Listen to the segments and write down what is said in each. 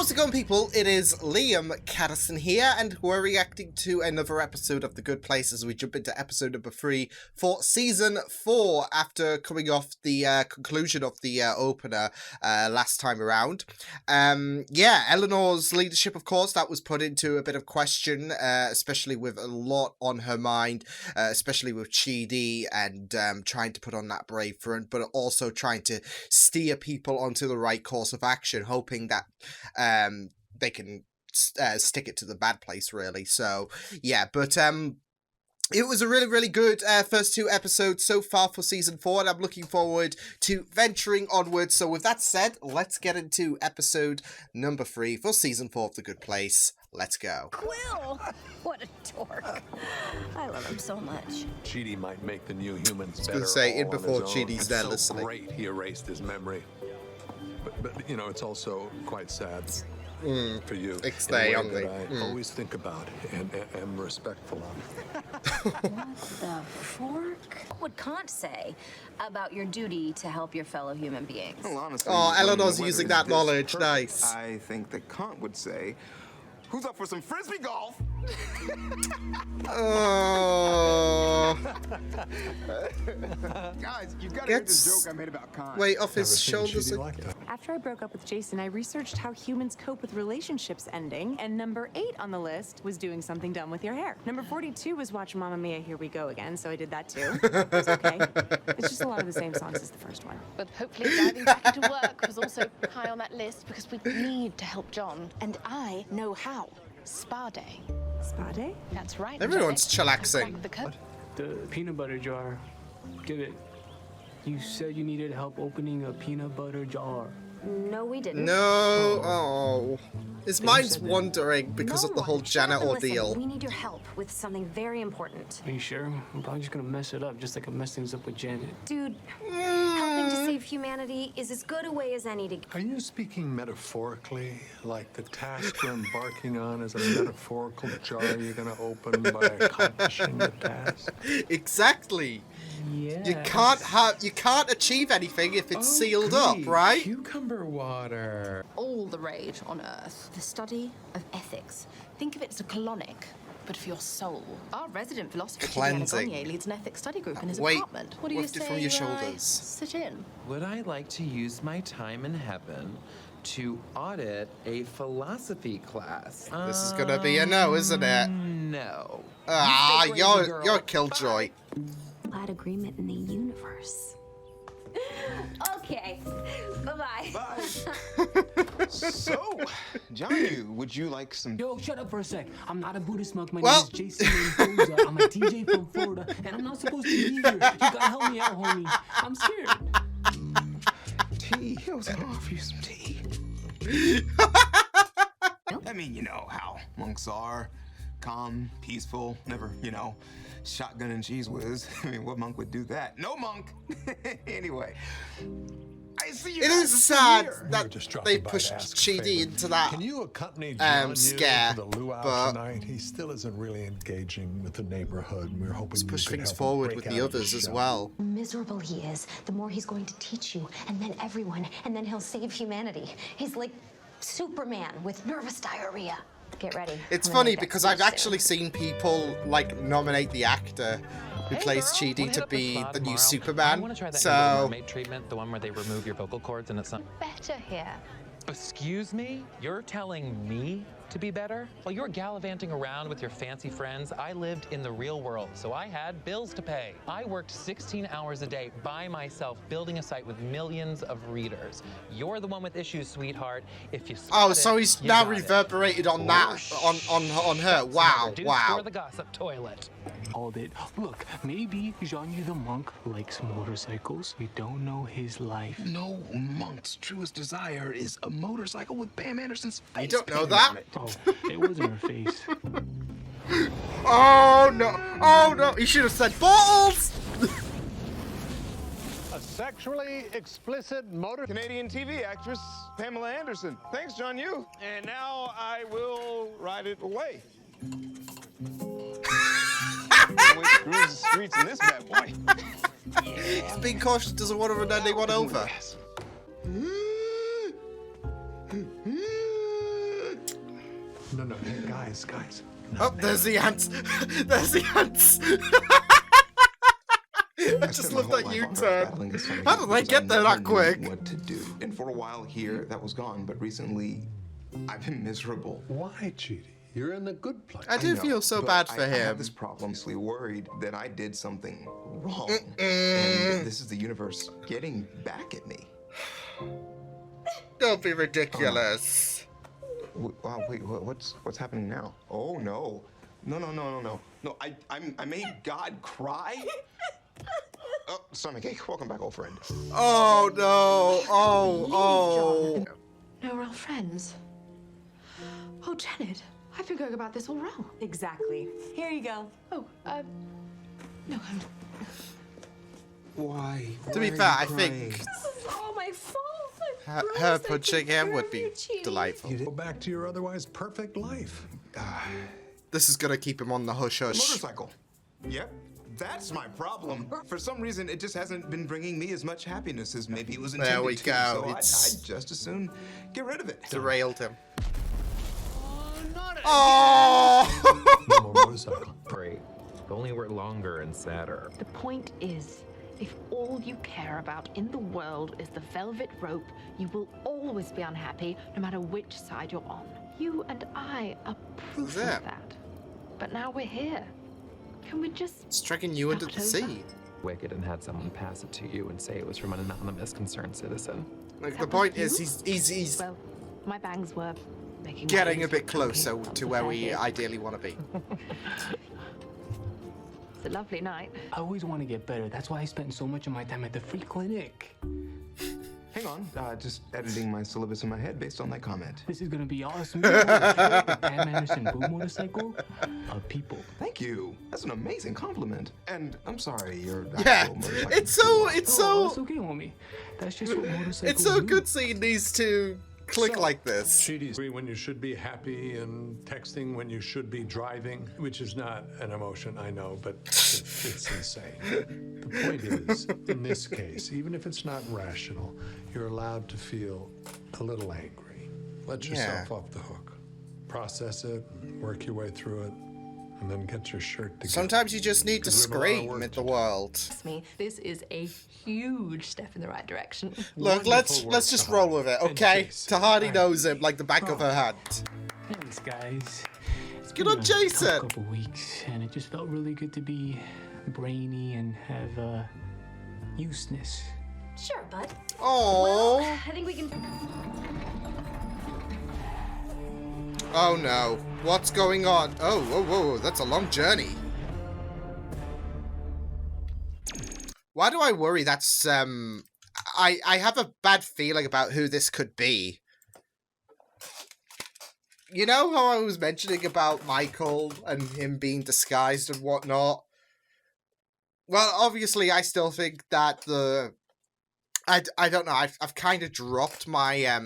How's it going, people? It is Liam Caddison here, and we're reacting to another episode of The Good Place as we jump into episode number 3 for season 4 after coming off the conclusion of the opener last time around. Yeah, Eleanor's leadership, of course, that was put into a bit of question, especially with a lot on her mind, especially with Chidi and trying to put on that brave front, but also trying to steer people onto the right course of action, hoping that they can stick it to the bad place, really. So yeah, but it was a really, really good first 2 episodes so far for season 4, and I'm looking forward to venturing onwards. So with that said, let's get into episode number 3 for season 4 of The Good Place. Let's go. Quill! What a dork. I love him so much. Chidi might make the new humans better. I was going to say, in all on before his own. Chidi's there It's listening. so great he erased his memory. But you know, it's also quite sad for you. Stay in a on way me. that I always think about and am respectful of. What the fork? What can't say about your duty to help your fellow human beings? Well, honestly, Oh, when Eleanor's the weather using is that this knowledge. perfect, Nice. I think that Kant would say, "Who's up for some frisbee golf?" Oh, Guys, you've got to hear this gets joke I made about Kant. weight off his Never seen shoulders. Chidi like that. After I broke up with Jason, I researched how humans cope with relationships ending, and number 8 on the list was doing something dumb with your hair. Number 42 was watch Mamma Mia, Here We Go Again, so I did that too. It's okay. It's just a lot of the same songs as the first one. But hopefully diving back into work was also high on that list because we need to help John. And I know how. Spa day. Spa day? That's right. Everyone's Angelic. chillaxing. Crack the code. The peanut butter jar. Give it. You said you needed help opening a peanut butter jar. No, we didn't. No, oh. His mind's wandering because of the whole Shut up Janet and listen. ordeal. We need your help with something very important. Are you sure? I'm probably just gonna mess it up, just like I messed things up with Janet. Dude, helping to save humanity is as good a way as any to... Are you speaking metaphorically, like the task you're embarking on is a metaphorical jar you're going to open by accomplishing the task? Exactly. Yeah. You can't achieve anything if it's sealed up, right? Cucumber water. All the rage on Earth. The study of ethics. Think of it as a colonic, but for your soul. Our resident philosopher, Cleansing. Giuliano Gagne, leads an ethics study group in his Wait, apartment. What do you lift it say from your I shoulders. sit in? Would I like to use my time in heaven to audit a philosophy class? This is gonna be a no, isn't it? No. Ah, You stay crazy, you're girl. a killjoy. Glad agreement in the universe. Okay. Bye-bye. So, John, would you like some? Yo, shut up for a sec. I'm not a Buddhist monk. My Well- name is Jason Mendoza. I'm a DJ from Florida, and I'm not supposed to be here. You gotta help me out, homie. I'm scared. Tea. I was gonna offer you some tea. I mean, you know how monks are. Calm, peaceful, never, shotgun and cheese whiz. I mean, what monk would do that? No monk! Anyway, I see you It guys is are still sad here. that Just they dropping by to pushed ask a Chidi favor. into that Can you accompany John scare, to the luau but- tonight? He still isn't really engaging with the neighborhood. And we're hoping you push could things help him forward break with out the of his others as shell. well. Miserable he is, the more he's going to teach you, and then everyone, and then he'll save humanity. He's like Superman with nervous diarrhea. Get ready. It's I'm gonna funny make that because speech I've actually soon. seen people nominate the actor who plays Chidi to be the new Superman. I want to try that So mermaid treatment, the one where they remove your vocal cords and it's not. Better here. Excuse me? You're telling me to be better? While you're gallivanting around with your fancy friends, I lived in the real world, so I had bills to pay. I worked 16 hours a day by myself, building a site with millions of readers. You're the one with issues, sweetheart. If you spot oh, so it, he's you now got it. reverberated on that on her. Wow, Dude, wow. For the gossip toilet. All it. Look, maybe Jean the monk likes motorcycles. We don't know his life. No monk's truest desire is a motorcycle with Pam Anderson's face. You don't know painted that? on it. Oh, it wasn't her face. Oh no! Oh no! He should have said bottles. A sexually explicit motor. Canadian TV actress Pamela Anderson. Thanks, John Yu. And now I will ride it away. Can't wait to cruise the streets in this bad boy. He's being cautious. Doesn't want to run anyone over. Guys. Oh, there's the ants. There's the ants. I just love that U-turn. How did they get there that quick? What to do? And for a while here, that was gone. But recently, I've been miserable. Why, Chidi? You're in the good place. I do feel so bad for I him. have this problem. I'm honestly worried that I did something wrong. And this is the universe getting back at me. Don't be ridiculous. Wow, wait, what's happening now? Oh, no. No. No, I made God cry? Oh, Stomachache, welcome back, old friend. Oh, no. Oh. No, we're all friends. Oh, Janet, I've been going about this all wrong. Exactly. Here you go. Oh, no, I'm... Why? To be fair, I think This is all my fault. her punching him would be delightful. You go back to your otherwise perfect life. This is gonna keep him on the hush hush. Motorcycle. Yep. That's my problem. For some reason, it just hasn't been bringing me as much happiness as maybe it was intended There we to. go. So It's I'd just as soon get rid of it. derailed him. No more motorcycle. Great. If only we're longer and sadder. The point is, if all you care about in the world is the velvet rope, you will always be unhappy, no matter which side you're on. You and I are proof of that? that. But now we're here. Can we just It's dragging you into start the over? sea. Wicked and had someone pass it to you and say it was from an anonymous concerned citizen. Like, the That point was is, you? he's Well, my bangs were making my getting a ears bit look closer chunky. to where we ideally want to be. It's a lovely night. I always want to get better. That's why I spent so much of my time at the free clinic. Hang on. Just editing my syllabus in my head based on that comment. This is gonna be awesome. The Pam Anderson boom motorcycle of people. Thank you. That's an amazing compliment. And I'm sorry, your Yeah, actual motorcycle. it's That's so okay, homie. That's just what motorcycles it's so do. good seeing these two click So, like this. Chidi's when you should be happy and texting when you should be driving, which is not an emotion, I know, but it's insane. The point is, in this case, even if it's not rational, you're allowed to feel a little angry. Let yourself off the hook. Process it, work your way through it, and then get your shirt together. Sometimes you just need to 'Cause we have a lot of scream work at to the do. world. Trust me, this is a huge step in the right direction. Look, let's work, just Tahani. roll with it, And okay? Jason. Tahani knows him like the back of her hand. Thanks, guys. It's Good been on a Jason. tough couple weeks, and it just felt really good to be brainy and have useness. Sure, bud. Oh, I think we can. oh no! What's going on? Oh, whoa! That's a long journey. Why do I worry? That's I have a bad feeling about who this could be. You know how I was mentioning about Michael and him being disguised and whatnot? Well, obviously, I still think that I don't know. I've kind of dropped my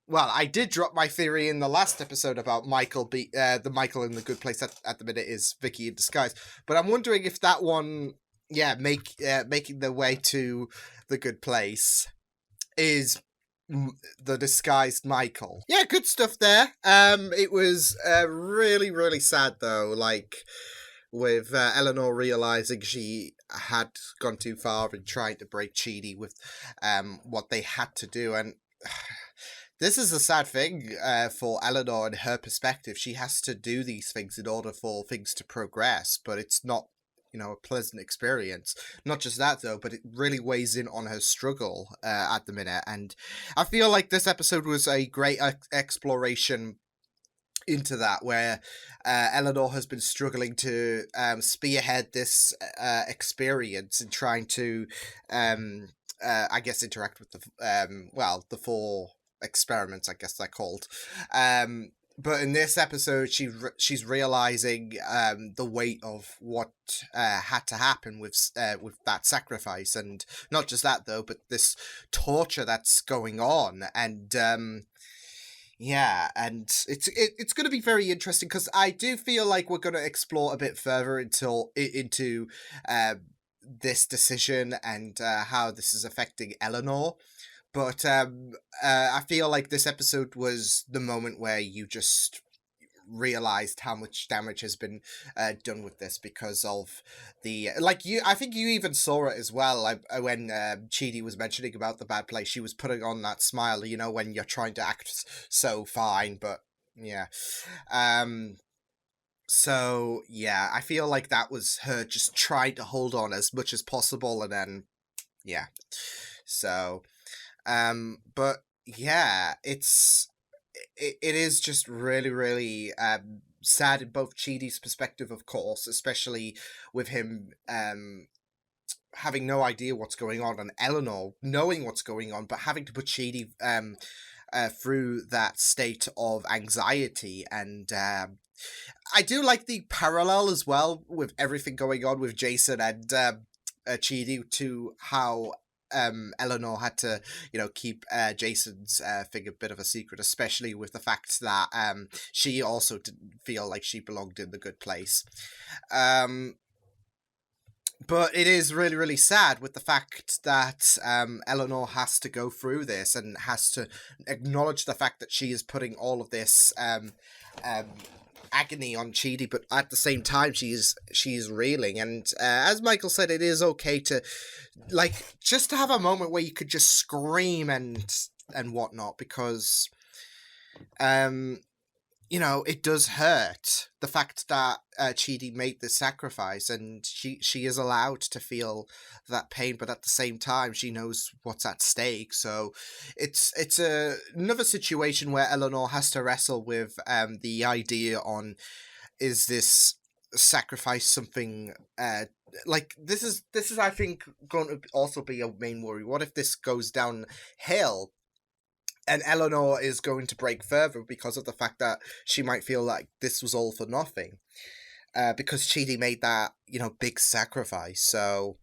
well, I did drop my theory in the last episode about Michael the Michael in the Good Place at the minute is Vicky in disguise. But I'm wondering if that one, making their way to the Good Place is the disguised Michael. Yeah, good stuff there. It was really, really sad though, like with Eleanor realizing she had gone too far in trying to break Chidi with what they had to do. And this is a sad thing for Eleanor and her perspective. She has to do these things in order for things to progress, but it's not, a pleasant experience. Not just that though, but it really weighs in on her struggle at the minute. And I feel like this episode was a great exploration into that, where Eleanor has been struggling to spearhead this experience and trying to, I guess, interact with the 4 experiments, I guess they're called. But in this episode, she's realizing the weight of what had to happen with that sacrifice, and not just that though, but this torture that's going on, and and it's going to be very interesting because I do feel like we're going to explore a bit further into this decision and how this is affecting Eleanor. But I feel like this episode was the moment where you just realized how much damage has been done with this because of the I think you even saw it as well when Chidi was mentioning about the bad place. She was putting on that smile, you know, when you're trying to act so fine, but yeah. So yeah, I feel like that was her just trying to hold on as much as possible, and then yeah. So but yeah, it is just really, really sad in both Chidi's perspective, of course, especially with him having no idea what's going on, and Eleanor knowing what's going on, but having to put Chidi through that state of anxiety. And I do like the parallel as well with everything going on with Jason and Chidi to how Eleanor had to, you know, keep Jason's thing a bit of a secret, especially with the fact that she also didn't feel like she belonged in the good place. But it is really, really sad with the fact that Eleanor has to go through this and has to acknowledge the fact that she is putting all of this agony on Chidi, but at the same time she's reeling. And as Michael said, it is okay to just to have a moment where you could just scream and whatnot, because you know, it does hurt, the fact that Chidi made this sacrifice, and she is allowed to feel that pain, but at the same time she knows what's at stake. So it's another situation where Eleanor has to wrestle with the idea on, is this sacrifice something this is I think going to also be a main worry. What if this goes downhill and Eleanor is going to break further because of the fact that she might feel like this was all for nothing, because Chidi made that, you know, big sacrifice. So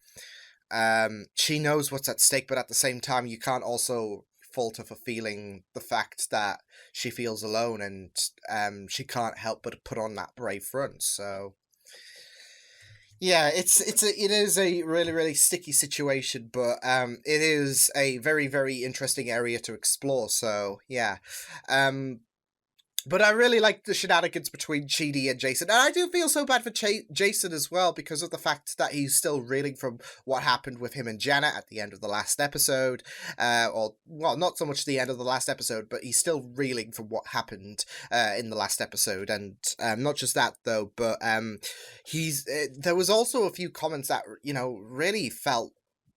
she knows what's at stake, but at the same time, you can't also fault her for feeling the fact that she feels alone, and she can't help but put on that brave front. So yeah, it is a really, really sticky situation, but it is a very, very interesting area to explore. So yeah, but I really like the shenanigans between Chidi and Jason, and I do feel so bad for Jason as well, because of the fact that he's still reeling from what happened with him and Janet at the end of the last episode, or well, not so much the end of the last episode, but he's still reeling from what happened in the last episode. And not just that though, but there was also a few comments that, you know, really felt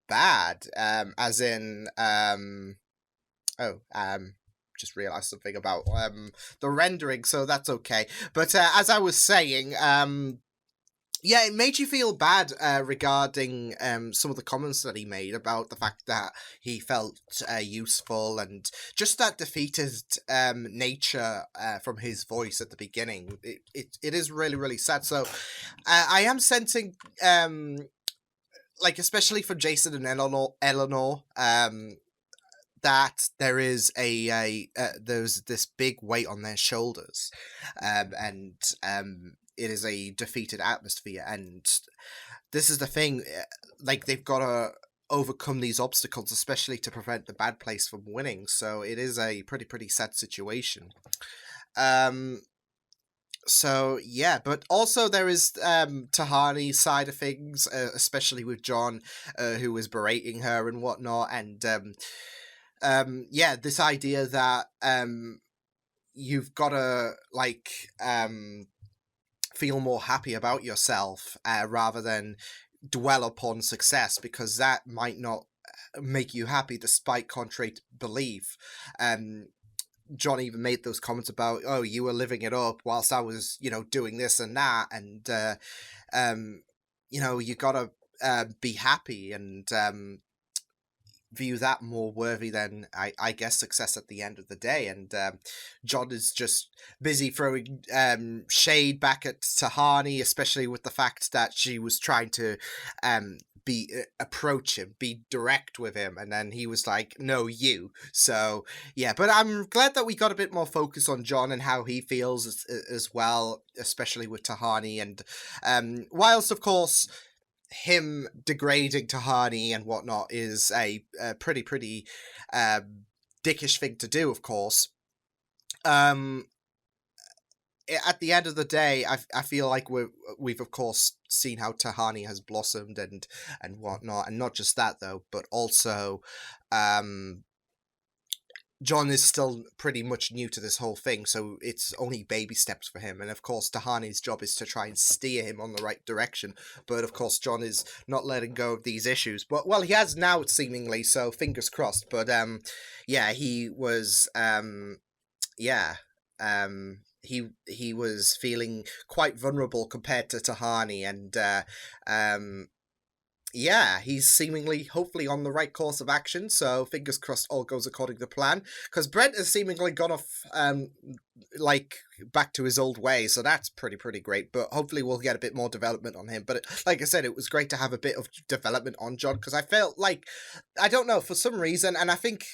bad, as in just realized something about the rendering, so that's okay. But as I was saying, yeah, it made you feel bad regarding some of the comments that he made about the fact that he felt useful, and just that defeated nature from his voice at the beginning. It is really, really sad. So I am sensing especially for Jason and Eleanor, that there is there's this big weight on their shoulders, and it is a defeated atmosphere, and this is the thing, they've got to overcome these obstacles, especially to prevent the bad place from winning. So it is a pretty sad situation. So yeah, but also there is Tahani's side of things, especially with John, who was berating her and whatnot, and yeah, this idea that you've got to feel more happy about yourself rather than dwell upon success, because that might not make you happy despite contrary to belief. John even made those comments about, oh, you were living it up whilst I was, you know, doing this and that, and you know, you gotta be happy and view that more worthy than I guess success at the end of the day. And John is just busy throwing shade back at Tahani, especially with the fact that she was trying to approach him, be direct with him, and then he was like, no, you. So yeah, but I'm glad that we got a bit more focus on John and how he feels as well, especially with Tahani. And whilst of course him degrading Tahani and whatnot is a pretty dickish thing to do, of course, at the end of the day, I feel like we've of course seen how Tahani has blossomed and whatnot, and not just that though, but also John is still pretty much new to this whole thing, so it's only baby steps for him. And of course, Tahani's job is to try and steer him on the right direction. But of course, John is not letting go of these issues. But well, he has now seemingly, so fingers crossed. But yeah, he was he was feeling quite vulnerable compared to Tahani, and yeah, he's seemingly, hopefully, on the right course of action, so fingers crossed all goes according to plan, because Brent has seemingly gone off, like, back to his old ways, so that's pretty great, but hopefully we'll get a bit more development on him. But like I said, it was great to have a bit of development on John, because I felt like, I don't know, for some reason, and I think,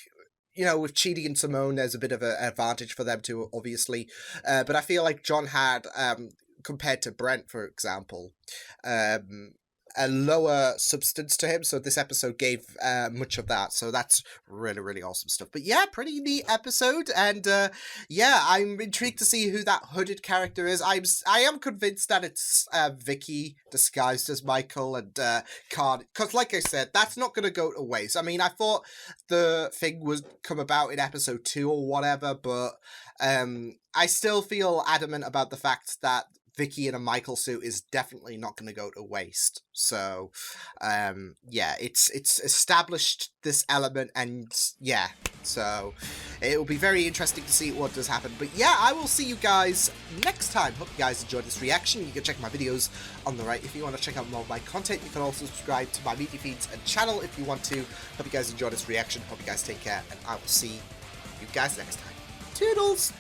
you know, with Chidi and Simone, there's a bit of an advantage for them too, obviously, but I feel like John had, compared to Brent, for example, a lower substance to him, so this episode gave much of that, so that's really awesome stuff. But yeah, pretty neat episode, and yeah, I'm intrigued to see who that hooded character is. I am convinced that it's Vicky disguised as Michael, and Card, because like I said, that's not going to go to waste. I mean, I thought the thing would come about in episode 2 or whatever, but I still feel adamant about the fact that Vicky in a Michael suit is definitely not going to go to waste. So, yeah, it's established this element, and yeah, so it will be very interesting to see what does happen. But yeah, I will see you guys next time. Hope you guys enjoyed this reaction. You can check my videos on the right if you want to check out more of my content. You can also subscribe to my media feeds and channel if you want to. Hope you guys enjoyed this reaction. Hope you guys take care, and I will see you guys next time. Toodles!